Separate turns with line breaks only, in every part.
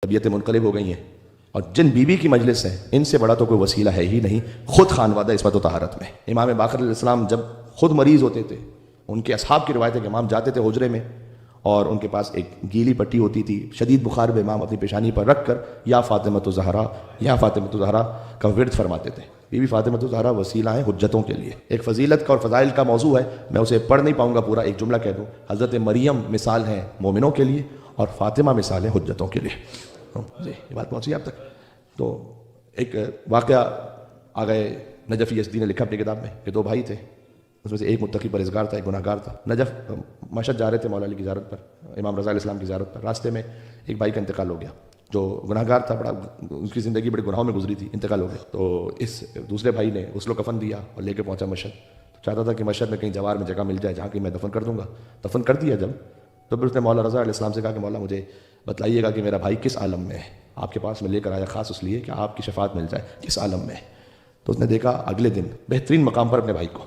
طبیعتیں منقلب ہو گئی ہیں، اور جن بیوی کی مجلس ہے ان سے بڑا تو کوئی وسیلہ ہے ہی نہیں خود خانوادہ عصمت و طہارت میں۔ امام باقر علیہ السلام جب خود مریض ہوتے تھے، ان کے اصحاب کی روایت ہے کہ امام جاتے تھے حجرے میں اور ان کے پاس ایک گیلی پٹی ہوتی تھی، شدید بخار میں امام اپنی پیشانی پر رکھ کر یا فاطمۃ الزہرا یا فاطمۃ الزہرا کا ورد فرماتے تھے۔ بی بی فاطمۃ الزہرا وسیلہ ہیں حجتوں کے لیے۔ ایک فضیلت کا اور فضائل کا موضوع ہے، میں اسے پڑھ نہیں پاؤں گا پورا، ایک جملہ کہہ دوں۔ حضرت مریم مثال ہیں مومنوں کے لیے اور فاطمہ مثال ہیں حجتوں کے لیے۔ جی یہ بات پہنچی آپ تک؟ تو ایک واقعہ آ گئے نجف یزدی نے لکھا اپنی کتاب میں کہ دو بھائی تھے، اس میں سے ایک متقی پرہیزگار تھا، ایک گناہ گار تھا۔ نجف مشہد جا رہے تھے مولا علی کی زیارت پر، امام رضا علیہ السلام کی زیارت پر۔ راستے میں ایک بھائی کا انتقال ہو گیا جو گناہ گار تھا، بڑا ان کی زندگی بڑے گناہوں میں گزری تھی، انتقال ہو گیا۔ تو اس دوسرے بھائی نے غسل و کفن دیا اور لے کے پہنچا مشہد، چاہتا تھا کہ مشہد میں کہیں جوار میں جگہ مل جائے جہاں کہ میں دفن کر دوں گا۔ دفن کر دیا جب، تو پھر اس نے مولا رضا علیہ السلام سے کہا کہ مولا مجھے بتلائیے گا کہ میرا بھائی کس عالم میں ہے، آپ کے پاس میں لے کر آیا خاص اس لیے کہ آپ کی شفاعت مل جائے، کس عالم میں ہے۔ تو اس نے دیکھا اگلے دن بہترین مقام پر اپنے بھائی کو،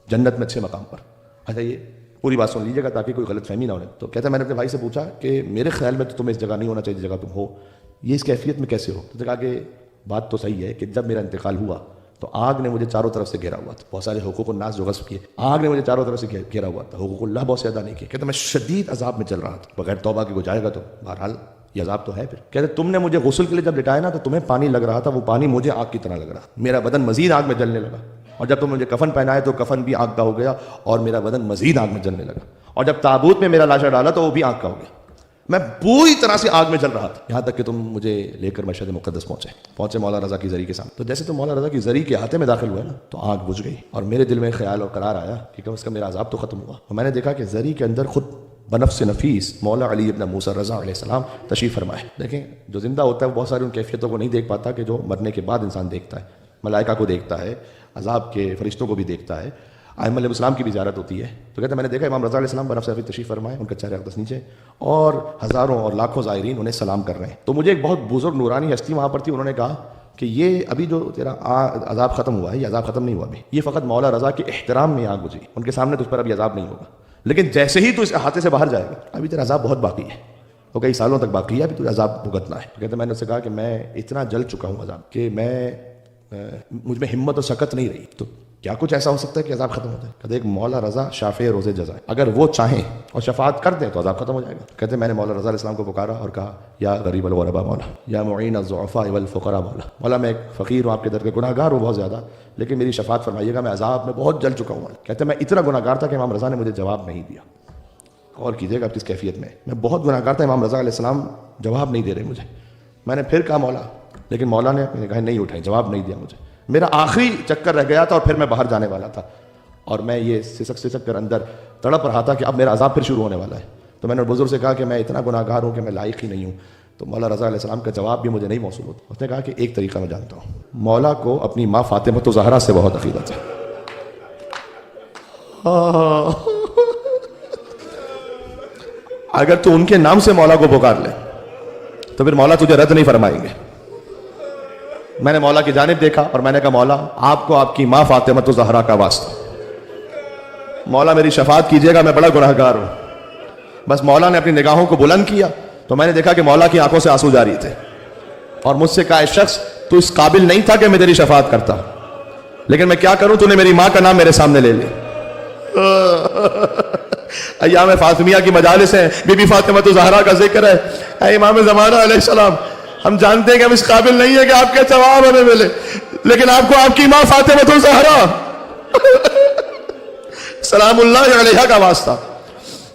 جنت میں اچھے مقام پر۔ اچھا یہ پوری بات سن لیجیے گا تاکہ کوئی غلط فہمی نہ ہو۔ تو کہتا ہے میں نے اپنے بھائی سے پوچھا کہ میرے خیال میں تو تمہیں اس جگہ نہیں ہونا چاہیے جس جگہ تم ہو، یہ اس کیفیت میں کیسے ہو؟ تو کہا کہ بات تو صحیح ہے کہ جب میرا انتقال ہوا تو آگ نے مجھے چاروں طرف سے گھیرا ہوا تھا، بہت سارے حقوق الناس جو غصب کیے، آگ نے مجھے چاروں طرف سے گھیرا ہوا تھا، حقوق اللہ بہت سے ادا نہیں کیے۔ کہتا میں شدید عذاب میں چل رہا تھا، بغیر توبہ کے کوئی جائے گا تو بہرحال یہ عذاب تو ہے۔ پھر کہتے تم نے مجھے غسل کے لیے جب لٹایا نا تو تمہیں پانی لگ رہا تھا، وہ پانی مجھے آگ کی طرح لگ رہا، میرا بدن مزید آگ میں جلنے لگا، اور جب تم مجھے کفن پہنائے تو کفن بھی آگ کا ہو گیا اور میرا بدن مزید آگ میں جلنے لگا، اور جب تابوت میں میرا لاشا ڈالا تو وہ بھی آگ کا ہو گیا، میں پوری طرح سے آگ میں جل رہا تھا، یہاں تک کہ تم مجھے لے کر مشہد مقدس پہنچے مولا رضا کی زری کے سامنے۔ تو جیسے تم مولا رضا کی زری کے احاطے میں داخل ہوئے نا تو آگ بجھ گئی، اور میرے دل میں خیال اور قرار آیا کہ کم از کم میرا عذاب تو ختم ہوا۔ اور میں نے دیکھا کہ زری کے اندر خود بنفس نفیس مولا علی ابن موسیٰ رضا علیہ السلام تشریف فرمائے۔ دیکھیں جو زندہ ہوتا ہے وہ بہت ساری ان کیفیتوں کو نہیں دیکھ پاتا کہ جو مرنے کے بعد انسان دیکھتا ہے، ملائکہ کو دیکھتا ہے، عذاب کے فرشتوں کو بھی دیکھتا ہے، ائمہ علیہ السلام کی بھی زیارت ہوتی ہے۔ تو کہتا ہے میں نے دیکھا امام رضا علیہ السلام بنفس نفیس تشریف فرمائے، ان کا چہرہ اقدس نیچے، اور ہزاروں اور لاکھوں زائرین انہیں سلام کر رہے ہیں۔ تو مجھے ایک بہت بزرگ نورانی ہستی وہاں پر تھی، انہوں نے کہا کہ یہ ابھی جو تیرا عذاب ختم ہوا ہے، یہ عذاب ختم نہیں ہوا ابھی، یہ فقط مولا رضا کے احترام میں آگ بجھی، ان کے سامنے تجھ پر ابھی عذاب نہیں ہوگا، لیکن جیسے ہی تو اس احاطے سے باہر جائے گا ابھی تیرا عذاب بہت باقی ہے، وہ کئی سالوں تک باقی ہے، ابھی تجھے عذاب بھگتنا ہے۔ تو کہتے ہیں میں نے اس سے کہا کہ میں اتنا جل چکا ہوں عذاب کہ مجھ میں ہمت اور سکت نہیں رہی، تو کیا کچھ ایسا ہو سکتا ہے کہ عذاب ختم ہو جائے؟ کہتے ایک مولا رضا شافع روز جزا، اگر وہ چاہیں اور شفاعت کر دیں تو عذاب ختم ہو جائے گا۔ کہتے ہیں میں نے مولا رضا علیہ السلام کو پکارا اور کہا یا غریب الغرباء مولا، یا معین الضعفاء والفقراء مولا، مولا میں ایک فقیر ہوں، آپ کے در کے گناہ گار ہوں بہت زیادہ، لیکن میری شفاعت فرمائیے گا، میں عذاب میں بہت جل چکا ہوں۔ کہتے ہیں میں اتنا گناہ گار تھا کہ امام رضا نے مجھے جواب نہیں دیا۔ غور کیجیے گا آپ کس کیفیت میں بہت گناہ گار تھا، امام رضا علیہ السلام جواب نہیں دے رہے مجھے۔ میں نے پھر کہا مولا، لیکن مولا نے اپنی نگاہیں نہیں اٹھائی، جواب نہیں دیا مجھے۔ میرا آخری چکر رہ گیا تھا اور پھر میں باہر جانے والا تھا، اور میں یہ سسک کر اندر تڑپ رہا تھا کہ اب میرا عذاب پھر شروع ہونے والا ہے۔ تو میں نے بزرگ سے کہا کہ میں اتنا گناہ گار ہوں کہ میں لائق ہی نہیں ہوں۔ تو مولا رضا علیہ السلام کا جواب بھی مجھے نہیں موصول ہوتا۔ اس نے کہا کہ ایک طریقہ میں جانتا ہوں، مولا کو اپنی ماں فاطمۃ الزہرا سے بہت عقیدت ہے۔ اگر تو ان کے نام سے مولا کو پکار لے تو پھر مولا تجھے رد نہیں فرمائیں گے۔ میں نے مولا کی جانب دیکھا اور میں نے کہا مولا آپ کو آپ کی ماں فاطمۃ الزہرا کا واسطہ، مولا میری شفاعت کیجیے گا، میں بڑا گناہ گار ہوں۔ بس مولا نے اپنی نگاہوں کو بلند کیا تو میں نے دیکھا کہ مولا کی آنکھوں سے آنسو جاری تھے، اور مجھ سے کہا شخص تو اس قابل نہیں تھا کہ میں تیری شفاعت کرتا، لیکن میں کیا کروں، تو نے میری ماں کا نام میرے سامنے لے لی۔ ایام فاطمیہ کی مجالس ہیں، بی بی فاطمۃ الزہرا کا ذکر ہے، اے امام زمانہ علیہ السلام، ہم جانتے ہیں کہ ہم اس قابل نہیں ہیں کہ آپ کے جواب ہمیں ملے، لیکن آپ کو آپ کی ماں فاطمۃ الزہرا سلام اللہ علیہا کا واسطہ،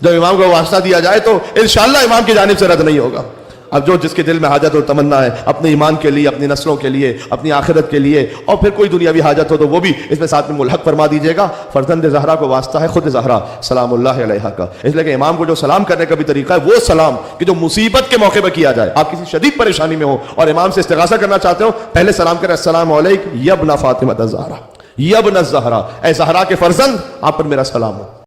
جب امام کو واسطہ دیا جائے تو انشاءاللہ امام کی جانب سے رد نہیں ہوگا۔ اب جو جس کے دل میں حاجت اور تمنا ہے اپنے ایمان کے لیے، اپنی نسلوں کے لیے، اپنی آخرت کے لیے، اور پھر کوئی دنیاوی حاجت ہو تو وہ بھی اس میں ساتھ میں ملحق فرما دیجیے گا۔ فرزند زہرا کو واسطہ ہے خود زہرا سلام اللہ علیہا کا، اس لیے کہ امام کو جو سلام کرنے کا بھی طریقہ ہے وہ سلام کہ جو مصیبت کے موقع پہ کیا جائے۔ آپ کسی شدید پریشانی میں ہو اور امام سے استغاثہ کرنا چاہتے ہو، پہلے سلام کریں السلام علیک یا ابن فاطمۃ الزہرا، یا ابن الزہرا، اے زہرا کے فرزند آپ پر میرا سلام ہو۔